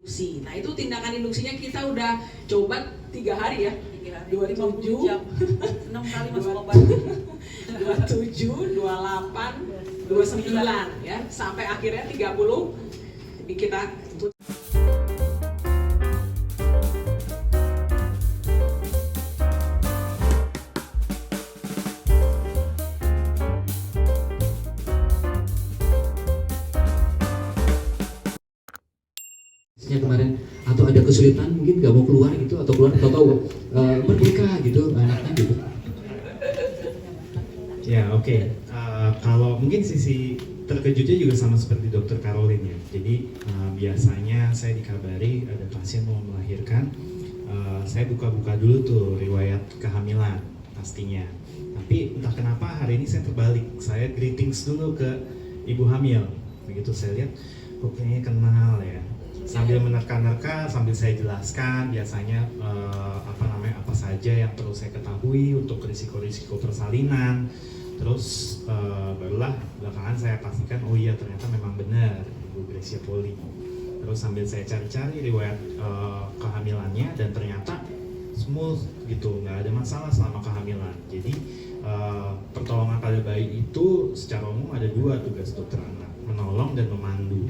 induksi. Nah itu tindakan induksinya kita udah coba 3 hari ya, 27 jam 6 kali masuk obat 27, 28, 29 ya, sampai akhirnya 30 kita kemarin, atau ada kesulitan mungkin nggak mau keluar gitu, atau keluar atau merdeka gitu anaknya gitu. Ya oke. Kalau mungkin sisi terkejutnya juga sama seperti Dokter Caroline ya. Jadi biasanya saya dikabari ada pasien mau melahirkan, saya buka-buka dulu tuh riwayat kehamilan pastinya. Tapi entah kenapa hari ini saya terbalik, saya greetings dulu ke ibu hamil. Begitu saya lihat, kok kayaknya kenal ya. Sambil menerka-nerka, sambil saya jelaskan biasanya apa saja yang perlu saya ketahui untuk risiko-risiko persalinan. Terus barulah belakangan saya pastikan, oh iya ternyata memang benar Ibu Gracia Poli. Terus sambil saya cari-cari riwayat kehamilannya dan ternyata smooth gitu, nggak ada masalah selama kehamilan. Jadi pertolongan pada bayi itu secara umum ada 2 tugas dokter anak, menolong dan memandu.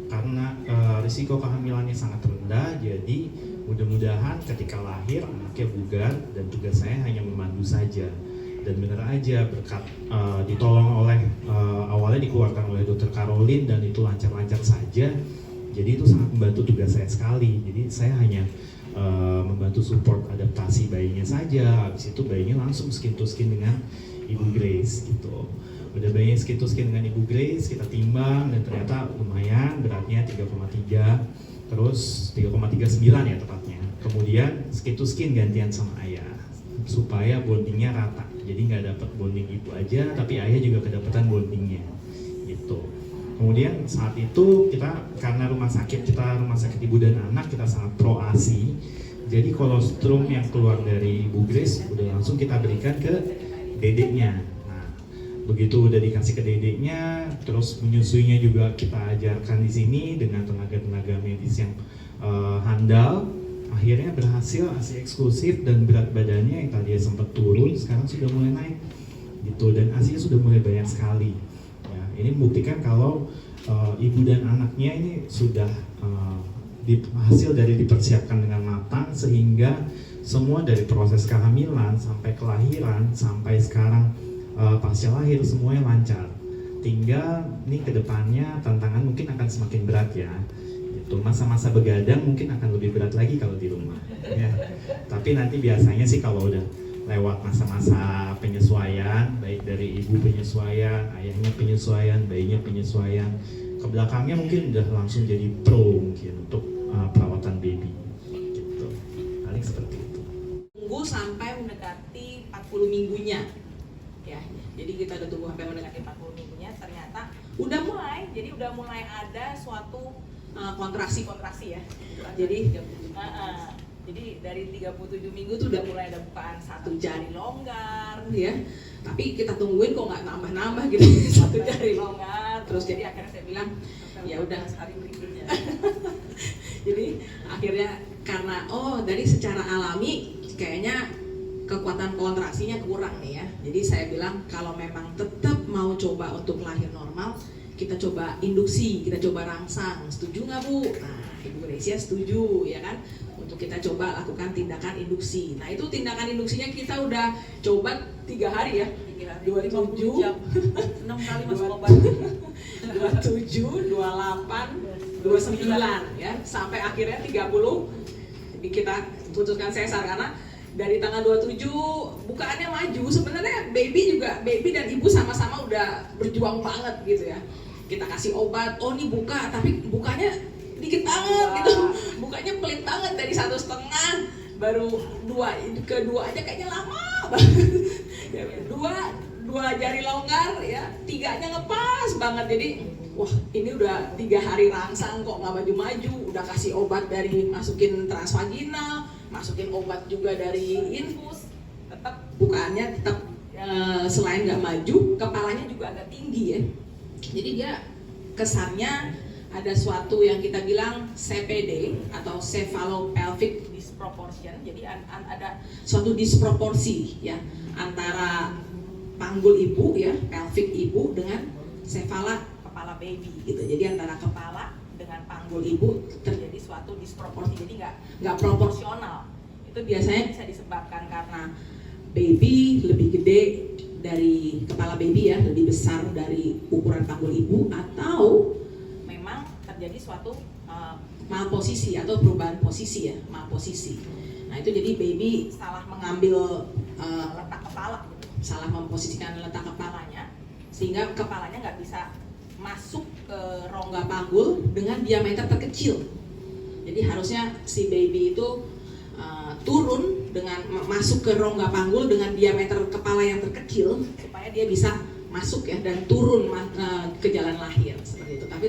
Karena risiko kehamilannya sangat rendah, jadi mudah-mudahan ketika lahir anaknya bugar dan tugas saya hanya memandu saja. Dan benar aja berkat ditolong oleh awalnya dikeluarkan oleh Dokter Caroline dan itu lancar-lancar saja. Jadi itu sangat membantu tugas saya sekali. Jadi saya hanya membantu support adaptasi bayinya saja. Habis itu bayinya langsung skin to skin dengan Ibu Grace gitu. Udah bayinya skin to skin dengan Ibu Grace, kita timbang dan ternyata lumayan, beratnya 3,3, terus 3,39 ya tepatnya. Kemudian skin to skin gantian sama ayah supaya bondingnya rata. Jadi nggak dapat bonding ibu aja, tapi ayah juga kedapatan bondingnya gitu. Kemudian saat itu kita, karena rumah sakit ibu dan anak, kita sangat pro ASI. Jadi kolostrum yang keluar dari Ibu Grace udah langsung kita berikan ke dedeknya. Begitu udah dikasih ke dedeknya, terus menyusuinya juga kita ajarkan di sini dengan tenaga-tenaga medis yang handal. Akhirnya berhasil ASI eksklusif dan berat badannya yang tadinya sempat turun sekarang sudah mulai naik gitu, dan ASI sudah mulai banyak sekali. Ya, ini membuktikan kalau ibu dan anaknya ini sudah hasil dari dipersiapkan dengan matang, sehingga semua dari proses kehamilan sampai kelahiran sampai sekarang pasca lahir semuanya lancar. Tinggal nih kedepannya tantangan mungkin akan semakin berat ya. Itu masa-masa begadang mungkin akan lebih berat lagi kalau di rumah. Ya. Tapi nanti biasanya sih kalau udah lewat masa-masa penyesuaian, baik dari ibu penyesuaian, ayahnya penyesuaian, bayinya penyesuaian, ke belakangnya mungkin udah langsung jadi pro mungkin untuk perawatan baby. Gitu. Paling seperti itu. tunggu sampai mendekati 40 minggunya. Ya, jadi kita udah tunggu sampai mendekati 40 minggunya, ternyata udah mulai ada suatu kontraksi ya. Jadi dari 37 minggu tuh udah mulai ada bukaan satu jari longgar ya. Tapi kita tungguin kok nggak nambah-nambah gitu satu jari longgar. Terus jadi akhirnya saya bilang ya udah hari berikutnya. Jadi akhirnya karena dari secara alami kayaknya kekuatan kontraksinya kurang nih ya. Jadi saya bilang kalau memang tetap mau coba untuk lahir normal, kita coba induksi, kita coba rangsang. Setuju nggak Bu? Nah, Ibu Gracia setuju ya kan? Untuk kita coba lakukan tindakan induksi. Nah itu tindakan induksinya kita udah coba 3 hari ya, 27 jam 6 kali masuk obat 27, 28, 29 ya, sampai akhirnya 30 kita putuskan sesar karena dari tanggal 27 bukaannya maju. Sebenarnya baby dan ibu sama-sama udah berjuang banget gitu ya. Kita kasih obat, nih buka, tapi bukanya dikit banget gitu, bukanya pelit banget dari 1,5, baru 2, kedua aja kayaknya lama banget. dua jari longgar ya, 3-nya ngepas banget. Jadi wah ini udah 3 hari rangsang kok nggak maju-maju. Udah kasih obat dari masukin transvaginal, masukin obat juga dari infus, tetap bukaannya tetap selain nggak maju, kepalanya juga agak tinggi ya. Jadi dia kesannya ada suatu yang kita bilang CPD atau cephalopelvic disproportion. Jadi ada suatu disproporsi ya antara panggul ibu ya, pelvic ibu dengan cephala kepala baby gitu. Jadi antara kepala dengan panggul ibu terjadi suatu disproporsi. Jadi nggak proporsional. Itu biasanya bisa disebabkan karena baby lebih gede dari kepala baby ya, lebih besar dari ukuran panggul ibu, atau memang terjadi suatu malposisi atau perubahan posisi ya, malposisi. Nah itu jadi baby salah mengambil letak kepala, gitu. Salah memposisikan letak kepalanya, sehingga kepalanya nggak bisa masuk ke rongga panggul dengan diameter terkecil. Jadi harusnya si baby itu turun dengan masuk ke rongga panggul dengan diameter kepala yang terkecil supaya dia bisa masuk ya dan turun ke jalan lahir seperti itu. Tapi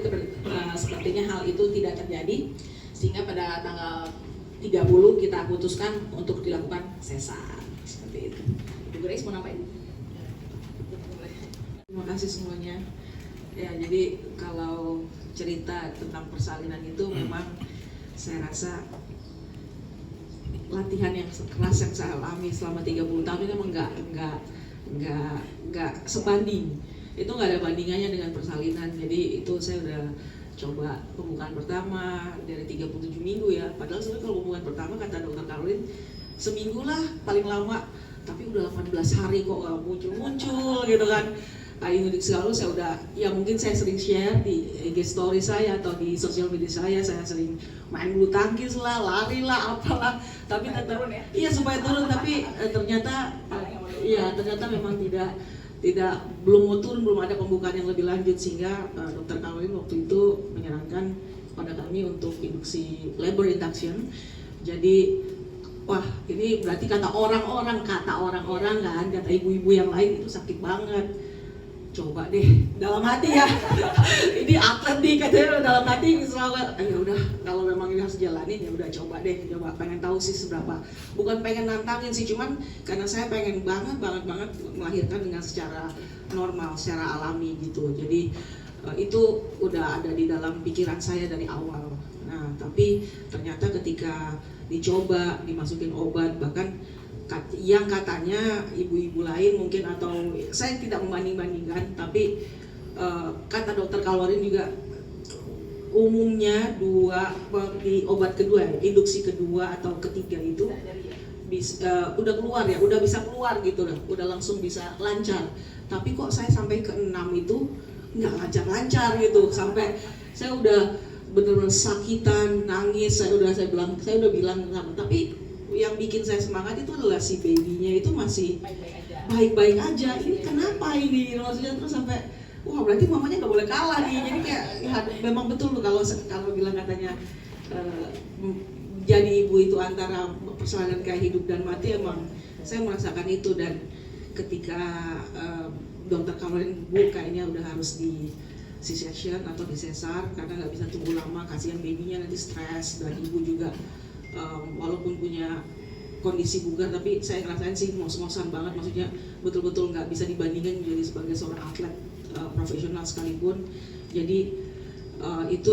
sepertinya hal itu tidak terjadi, sehingga pada tanggal 30 kita putuskan untuk dilakukan sesar seperti itu. Ibu Grace mau nambahin? Terima kasih semuanya. Ya, jadi kalau cerita tentang persalinan itu memang saya rasa latihan yang keras yang saya alami selama 30 tahun ini memang nggak sebanding. Itu nggak ada bandingannya dengan persalinan. Jadi itu saya udah coba pembukaan pertama dari 37 minggu ya. Padahal sebenarnya kalau pembukaan pertama kata dokter Caroline seminggu lah paling lama. Tapi udah 18 hari kok nggak muncul gitu kan. Kali ini selalu saya udah, ya mungkin saya sering share di IG story saya atau di sosial media saya sering main bulu tangkis lah, lari lah, apalah. Tapi tetap, ya? Iya supaya turun. Tapi ternyata memang tidak belum mau turun, belum ada pembukaan yang lebih lanjut, sehingga dokter Caroline waktu itu menyarankan pada kami untuk induksi labor induction. Jadi wah ini berarti kata orang-orang kan, kata ibu-ibu yang lain itu sakit banget. Coba deh dalam hati ya. Ini atlet nih katanya dalam hati selalu ya udah kalau memang ini harus jalanin ya udah coba pengen tahu sih seberapa, bukan pengen nantangin sih, cuman karena saya pengen banget melahirkan dengan secara normal, secara alami gitu. Jadi itu udah ada di dalam pikiran saya dari awal. Nah tapi ternyata ketika dicoba dimasukin obat, bahkan yang katanya ibu-ibu lain mungkin, atau saya tidak membanding-bandingkan, tapi kata dokter Caroline juga umumnya di obat kedua, induksi kedua atau ketiga itu udah keluar ya, udah bisa keluar gitu loh, udah langsung bisa lancar. Tapi kok saya sampai ke 6 itu nggak lancar-lancar gitu, sampai saya udah bener-bener sakitan, nangis, saya udah bilang sama, tapi yang bikin saya semangat itu adalah si babynya itu masih baik-baik aja. Ini kenapa ini? Maksudnya terus sampai wah berarti mamanya nggak boleh kalah nih. Jadi kayak ya, memang betul tuh kalau bilang katanya jadi ibu itu antara persalinan kayak hidup dan mati. Emang saya merasakan itu, dan ketika dokter Caroline kayaknya udah harus di C-section atau di sesar karena nggak bisa tunggu lama, kasihan babynya nanti stres, dan ibu juga walaupun punya kondisi bugar, tapi saya ngerasain sih ngos-ngosan banget, maksudnya betul-betul nggak bisa dibandingkan menjadi sebagai seorang atlet profesional sekalipun. Jadi itu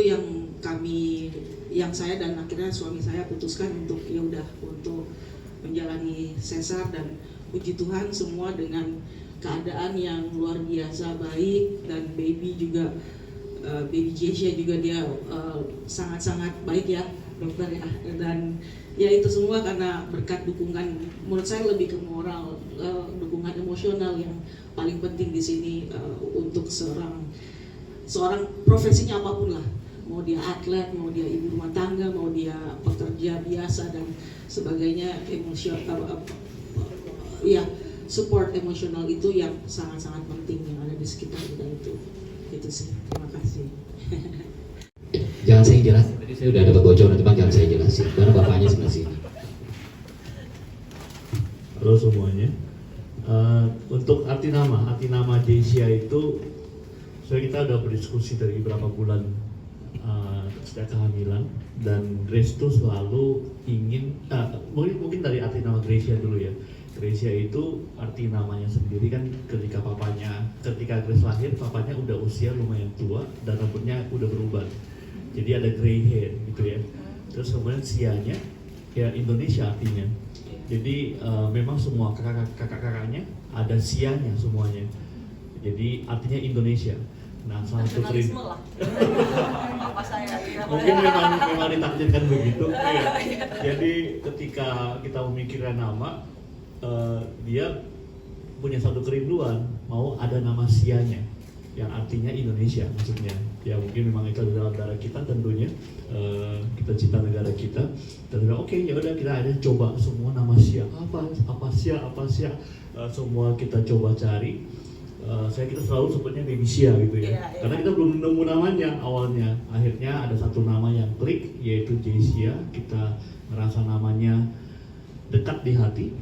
yang saya dan akhirnya suami saya putuskan untuk ya udah untuk menjalani sesar, dan puji Tuhan semua dengan keadaan yang luar biasa baik, dan baby juga baby Jessia juga dia sangat-sangat baik ya dokter ya, dan ya itu semua karena berkat dukungan, menurut saya lebih ke moral, dukungan emosional yang paling penting di sini untuk seorang profesinya apapun lah, mau dia atlet, mau dia ibu rumah tangga, mau dia pekerja biasa dan sebagainya, emosional ya support emosional itu yang sangat-sangat penting yang ada di sekitar kita itu sih. Terima kasih. Jangan saya jelasin, tadi saya udah dapat bocoran, cuma jangan saya jelasin karena bapaknya sebelah sini. Halo semuanya. Untuk arti nama Jessia itu kita udah berdiskusi dari beberapa bulan sejak kehamilan, dan Grace tuh selalu ingin mungkin dari arti nama Gracia dulu ya. Gracia itu arti namanya sendiri kan ketika Grace lahir, papanya udah usia lumayan tua dan rambutnya udah beruban. jadi ada gray hair gitu ya. Terus kemudian sianya ya Indonesia artinya. Jadi memang semua kakak-kakaknya ada sianya semuanya. Jadi artinya Indonesia. Nah, salah satu Nasionalisme lah. Apa saya? mungkin memang ditakdirkan begitu. Ya. Jadi ketika kita memikirkan nama, dia punya satu kerinduan mau ada nama sianya yang artinya Indonesia maksudnya. Ya mungkin memang itu dalam darah kita tentunya, kita cinta negara kita. Dan oke, ya udah kita ada coba semua nama sia apa sia, semua kita coba cari. Kita selalu sebutnya baby Sia gitu ya. Karena kita belum nemu namanya awalnya. Akhirnya ada satu nama yang klik yaitu J-Sia. Kita merasa namanya dekat di hati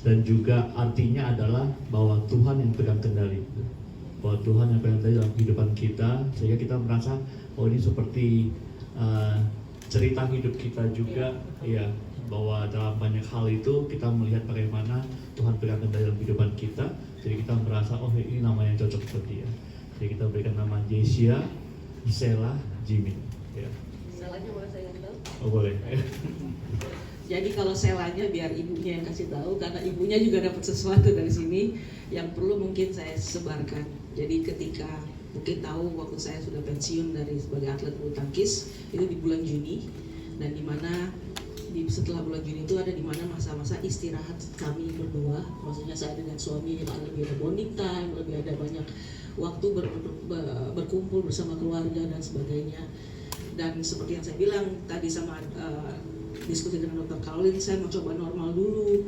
dan juga artinya adalah bahwa Tuhan yang pegang kendali. Bahwa Tuhan yang pegang kendali dalam kehidupan kita, sehingga kita merasa oh ini seperti cerita hidup kita juga ya, bahwa dalam banyak hal itu kita melihat bagaimana Tuhan pegang kendali dalam kehidupan kita. Jadi kita merasa, oh ini nama yang cocok buat dia. Jadi kita berikan nama J-Sia, Sela, Jimin. Ya. Selanya boleh saya tahu? Oh boleh. Jadi kalau selanya biar ibunya yang kasih tahu, karena ibunya juga dapat sesuatu dari sini yang perlu mungkin saya sebarkan. Jadi ketika mungkin tahu waktu saya sudah pensiun dari sebagai atlet bulu tangkis itu di bulan Juni, dan dimana setelah bulan Juni itu ada di mana masa-masa istirahat kami berdua, maksudnya saya dengan suami lebih ada bonding time, lebih ada banyak waktu berkumpul bersama keluarga dan sebagainya. Dan seperti yang saya bilang tadi sama diskusi dengan Dr. Caroline, saya mau coba normal dulu,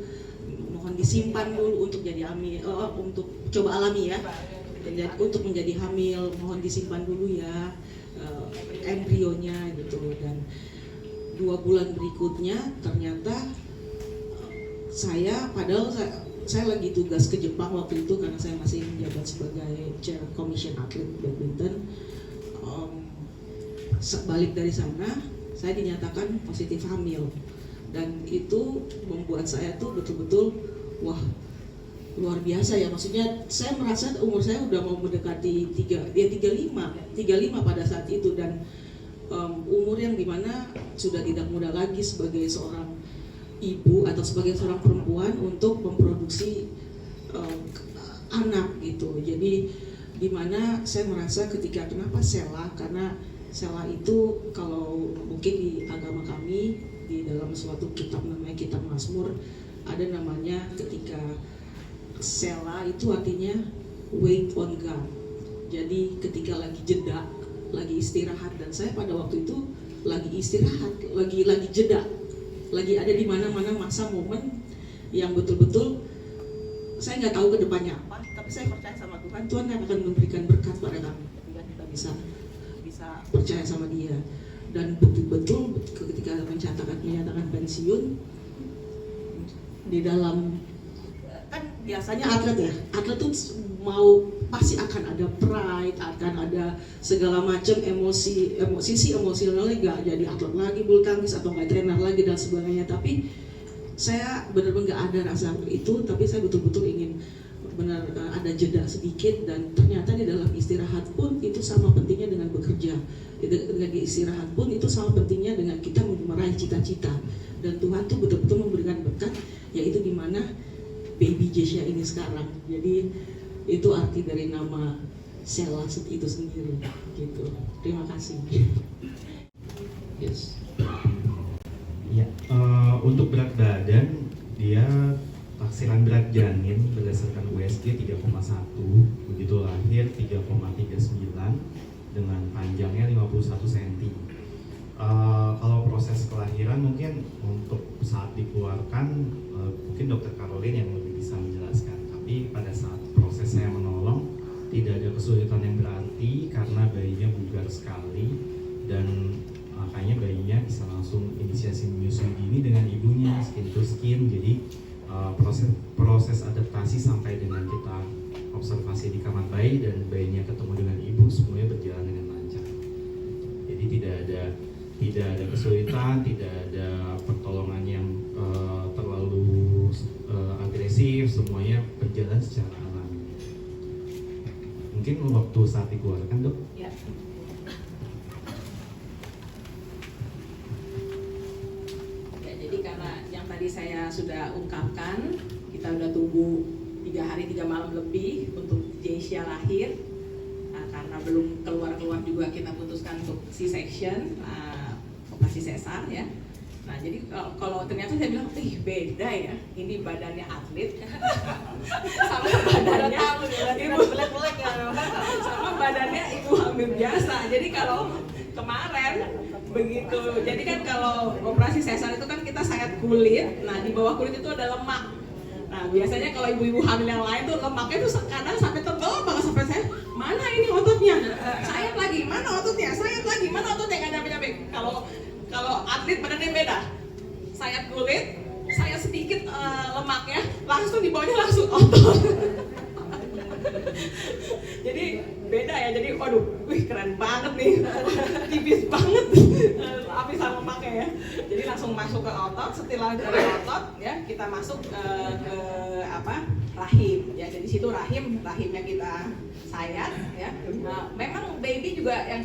mohon disimpan dulu untuk jadi hamil, untuk coba alami ya, untuk menjadi hamil, mohon disimpan dulu ya embrionya gitu. Dan 2 bulan berikutnya ternyata padahal saya lagi tugas ke Jepang waktu itu karena saya masih menjabat sebagai chair commission atlet badminton. Balik dari sana saya dinyatakan positif hamil, dan itu membuat saya tuh betul-betul wah luar biasa ya. Maksudnya saya merasa umur saya udah mau mendekati 35 pada saat itu, dan umur yang dimana sudah tidak muda lagi sebagai seorang ibu atau sebagai seorang perempuan untuk memproduksi anak gitu. Jadi dimana saya merasa ketika kenapa Sela, karena Sela itu kalau mungkin di agama kami di dalam suatu kitab namanya kitab Mazmur ada namanya ketika Sela itu artinya wait on God. Jadi ketika lagi jeda, lagi istirahat, dan saya pada waktu itu lagi istirahat, lagi jeda, lagi ada di mana-mana masa momen yang betul-betul saya nggak tahu ke depannya apa, tapi saya percaya sama Tuhan, Tuhan yang akan memberikan berkat pada kami ketika kita bisa percaya sama Dia. Dan betul-betul ketika menyatakan pensiun di dalam, kan biasanya atlet tuh mau pasti akan ada pride, akan ada segala macam emosionalnya, nggak jadi atlet lagi bulu tangkis atau nggak trainer lagi dan sebagainya. Tapi saya benar-benar nggak ada rasa itu, tapi saya betul-betul ingin benar ada jeda sedikit. Dan ternyata di dalam istirahat pun itu sama pentingnya dengan bekerja. Dengan istirahat pun itu sama pentingnya dengan kita meraih cita-cita. Dan Tuhan tuh betul-betul memberikan berkat, yaitu di mana baby J-Sia ini sekarang. Jadi itu arti dari nama Sela itu sendiri gitu. Terima kasih. Yes. Ya, untuk berat badan dia taksiran berat janin berdasarkan USG 3,1, begitu lahir 3,39 dengan panjangnya 51 cm. Kalau proses kelahiran mungkin untuk saat dikeluarkan mungkin Dokter Caroline yang lebih bisa menjelaskan. Tapi pada saat proses saya menolong tidak ada kesulitan yang berarti karena bayinya bugar sekali, dan makanya bayinya bisa langsung inisiasi menyusui dini dengan ibunya skin to skin. Jadi proses adaptasi sampai dengan kita observasi di kamar bayi dan bayinya ketemu dengan ibu semuanya berjalan dengan lancar. Jadi tidak ada kesulitan, tidak ada pertolongan yang terlalu agresif, semuanya berjalan secara alami. Mungkin waktu saat dikeluarkan, Dok? Ya. Jadi karena yang tadi saya sudah ungkapkan, kita udah tunggu 3 hari 3 malam lebih untuk Jessia lahir. Nah, karena belum keluar juga kita putuskan untuk C-section, operasi sesar ya. Nah jadi kalau ternyata saya bilang, beda ya, ini badannya atlet sama badannya ibu sama badannya ibu hamil biasa. Jadi kalau kemarin begitu, jadi kan kalau operasi sesar itu kan kita sayat kulit, nah di bawah kulit itu ada lemak. Nah biasanya kalau ibu-ibu hamil yang lain tuh lemaknya tuh kadang sampai tebal banget, sampai saya, mana ini ototnya? Sayat lagi, mana ototnya? Sayat lagi, mana ototnya? Nggak nyampe-nyampe. Kalau atlet badannya beda, sayat kulit, sayat sedikit lemaknya, langsung di bawahnya langsung otot. Jadi beda ya, jadi waduh, keren banget nih, tipis banget lapisan lemaknya ya. Jadi langsung masuk ke otot, setelah dari otot ya kita masuk ke rahim ya. Jadi situ rahimnya kita sayat ya. Nah, memang baby juga yang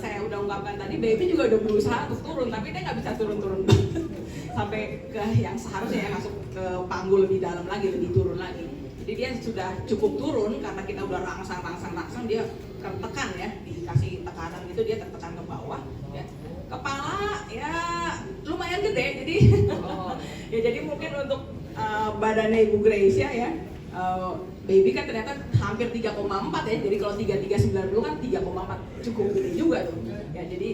saya udah ungkapkan tadi, baby juga udah berusaha untuk turun, tapi dia nggak bisa turun sampai ke yang seharusnya ya, masuk ke panggul lebih dalam lagi, lebih turun lagi. Jadi dia sudah cukup turun karena kita udah rangsang, dia tertekan ya, dikasih tekanan gitu, dia tertekan ke bawah ya. Kepala ya lumayan gede, jadi ya jadi mungkin untuk badannya Ibu Gracia ya, baby kan ternyata hampir 3,4 ya. Jadi kalau 3390 kan 3,4 cukup gede juga tuh ya. Jadi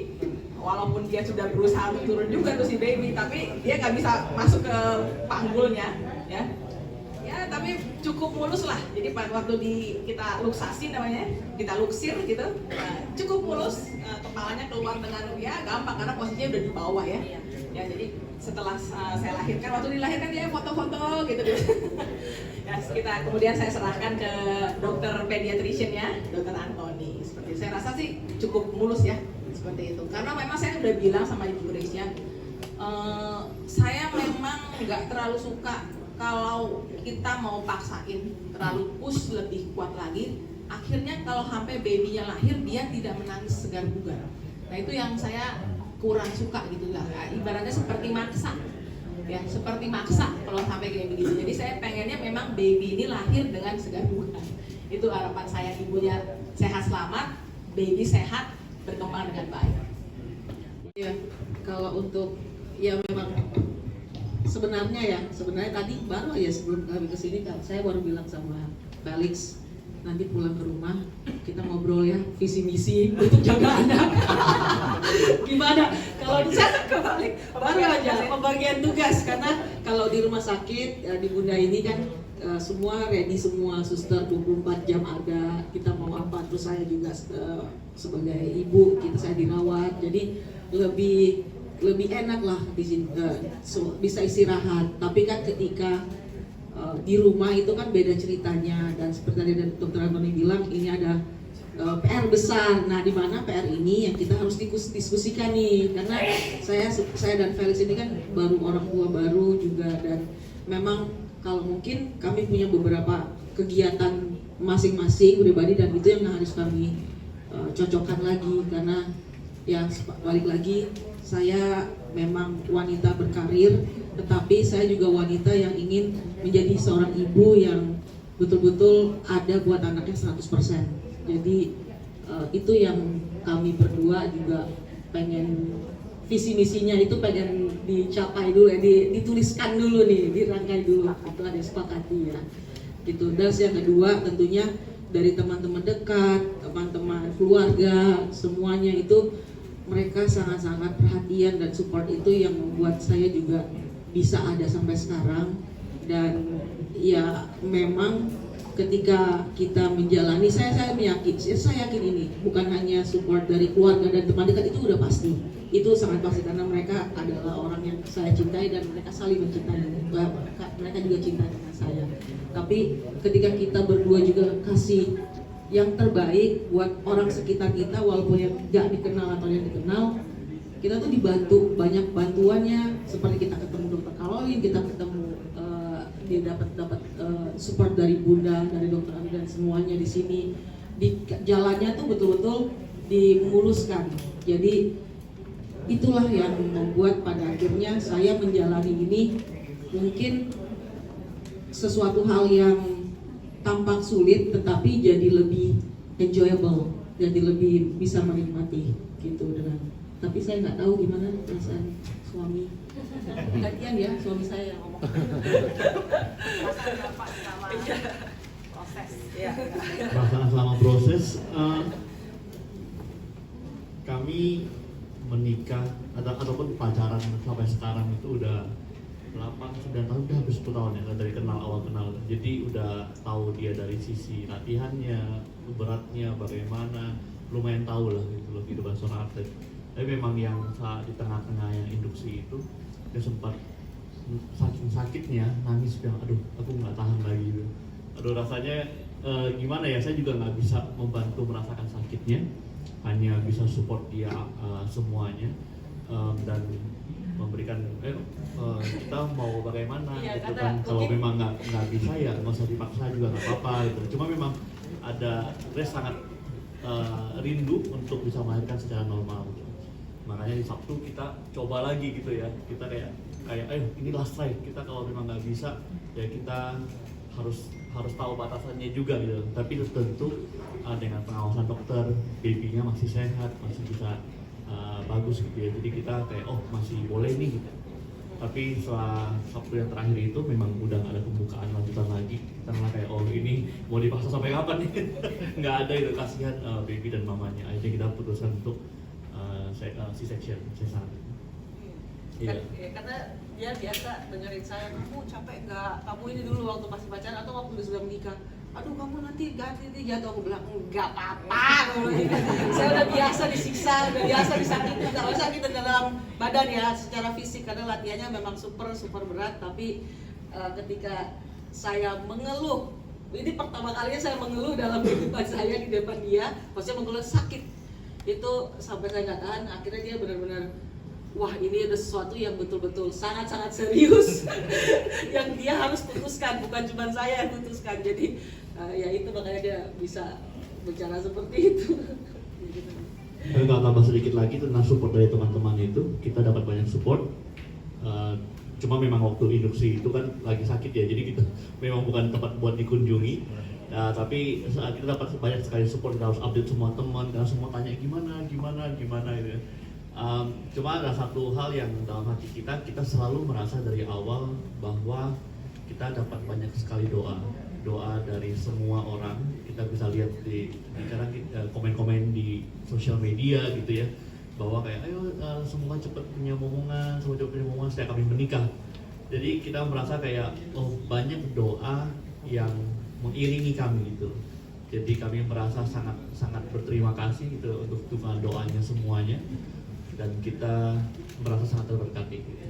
walaupun dia sudah berusaha untuk turun juga tuh si baby, tapi dia nggak bisa masuk ke panggulnya ya. Ya tapi cukup mulus lah. Jadi waktu kita luksasi namanya, kita luksir gitu, cukup mulus, kepalanya keluar dengan ya gampang karena posisinya udah di bawah ya. Ya jadi setelah saya lahirkan, waktu dilahirkan dia foto-foto gitu deh. Ya kemudian saya serahkan ke dokter pediatrician-nya, dokter Anthony. Seperti saya rasa sih cukup mulus ya seperti itu. Karena memang saya udah bilang sama Ibu Gracia, saya memang nggak terlalu suka kalau kita mau paksain terlalu push lebih kuat lagi, akhirnya kalau sampai babynya lahir dia tidak menangis segar bugar. Nah itu yang saya kurang suka gitu lah. Ibaratnya seperti maksa, ya seperti maksa kalau sampai kayak begitu. Jadi saya pengennya memang baby ini lahir dengan segar bugar. Itu harapan saya, ibunya sehat selamat, baby sehat, berkembang dengan baik. Ya kalau untuk ya memang sebenarnya tadi baru ya sebelum kami kesini saya baru bilang sama Felix, nanti pulang ke rumah kita ngobrol ya visi misi untuk jaga anak. Gimana kalau saya kebalik baru aja pembagian tugas, karena kalau di rumah sakit di Bunda ini kan semua ready, semua suster 24 jam ada, kita mau apa, terus saya juga sebagai ibu saya dirawat, jadi lebih enak lah di sini, bisa istirahat. Tapi kan ketika di rumah itu kan beda ceritanya, dan seperti tadi Dokter Anthony bilang ini ada PR besar. Nah di mana PR ini yang kita harus diskusikan nih, karena saya dan Felix ini kan baru orang tua baru juga, dan memang kalau mungkin kami punya beberapa kegiatan masing-masing pribadi, dan itu yang harus kami cocokkan lagi, karena ya balik lagi, saya memang wanita berkarir, tetapi saya juga wanita yang ingin menjadi seorang ibu yang betul-betul ada buat anaknya 100%. Jadi itu yang kami berdua juga pengen, visi misinya itu pengen dicapai dulu ya, dituliskan dulu nih, dirangkai dulu, itu ada sepakati ya. Gitu. Dan yang kedua tentunya dari teman-teman dekat, teman-teman keluarga, semuanya itu mereka sangat-sangat perhatian dan support, itu yang membuat saya juga bisa ada sampai sekarang. Dan ya memang ketika kita menjalani, saya yakin ini bukan hanya support dari keluarga dan teman dekat, itu udah pasti, itu sangat pasti, karena mereka adalah orang yang saya cintai dan mereka saling mencintai, mereka juga cinta dengan saya. Tapi ketika kita berdua juga kasih yang terbaik buat orang sekitar kita, walaupun yang gak dikenal atau yang dikenal, kita tuh dibantu banyak bantuannya, seperti kita ketemu Dokter Caroline, kita ketemu dia dapat support dari Bunda, dari Dokter Ami dan semuanya di sini. Di jalannya tuh betul-betul dimuluskan. Jadi itulah yang membuat pada akhirnya saya menjalani ini mungkin sesuatu hal yang tampak sulit tetapi jadi lebih enjoyable, jadi lebih bisa menikmati gitu dengan. Tapi saya nggak tahu gimana perasaan suami. Gantian ya suami saya yang ngomong. Proses. Perasaan selama proses, kami menikah ataupun pacaran sampai sekarang itu udah 8-9 tahun, udah hampir 10 tahun ya dari awal kenal. Jadi udah tahu dia dari sisi latihannya, beratnya, bagaimana, lumayan tahu lah gitu loh kehidupan seorang atlet. Tapi memang yang saat di tengah-tengah yang induksi itu dia sempat saking sakitnya nangis bilang, aduh aku nggak tahan lagi gitu. Aduh rasanya gimana ya, saya juga nggak bisa membantu merasakan sakitnya, hanya bisa support dia semuanya dan memberikan kita mau bagaimana Iya, gitu karena kan. Kalau mungkin- memang nggak bisa ya nggak usah dipaksa juga nggak apa-apa gitu. Cuma memang ada Grace sangat rindu untuk bisa melahirkan secara normal gitu. Makanya di Sabtu kita coba lagi gitu ya, kita kayak ayo ini last try, kita kalau memang nggak bisa ya kita harus tahu batasannya juga gitu. Tapi tentu dengan pengawasan dokter, babynya masih sehat, masih bisa bagus gitu ya. Jadi kita kayak masih boleh nih gitu. Tapi setelah Sabtu yang terakhir itu memang udah nggak ada pembukaan lanjutan lagi. Kita malah kayak ini mau dipaksa sampai kapan nih? Nggak ada itu, kasihan baby dan mamanya. Akhirnya kita putuskan untuk C-section, sesar. Iya. Karena dia biasa dengerin saya, kamu capek nggak? Kamu ini dulu waktu masih pacaran atau waktu sudah menikah? Aduh kamu nanti ganti jatuh. Aku bilang enggak apa-apa. Saya udah biasa disiksa, udah biasa disakiti. Kalau sakit dalam badan ya, secara fisik karena latihannya memang super berat. Tapi ketika saya mengeluh, ini pertama kalinya saya mengeluh dalam kehidupan saya di depan dia, maksudnya mengeluh sakit. Itu sampai saya nggak tahan, akhirnya dia benar-benar wah ini ada sesuatu yang betul-betul sangat-sangat serius yang dia harus putuskan, bukan cuma saya yang putuskan. Jadi ya itu makanya dia bisa bicara seperti itu. Dan kalau tambah sedikit lagi tentang support dari teman-teman itu, kita dapat banyak support. Cuma memang waktu induksi itu kan lagi sakit ya, jadi kita memang bukan tempat buat dikunjungi. Tapi saat kita dapat banyak sekali support, kita harus update semua teman, karena semua tanya gimana gitu ya. Cuma ada satu hal yang dalam hati kita selalu merasa dari awal bahwa kita dapat banyak sekali doa dari semua orang. Kita bisa lihat di sekarang komen-komen di sosial media gitu ya, bahwa kayak ayo semoga cepat punya momongan, setelah kami menikah. Jadi kita merasa kayak banyak doa yang mengiringi kami gitu. Jadi kami merasa sangat berterima kasih gitu untuk dukungan doanya semuanya, dan kita merasa sangat terberkati gitu.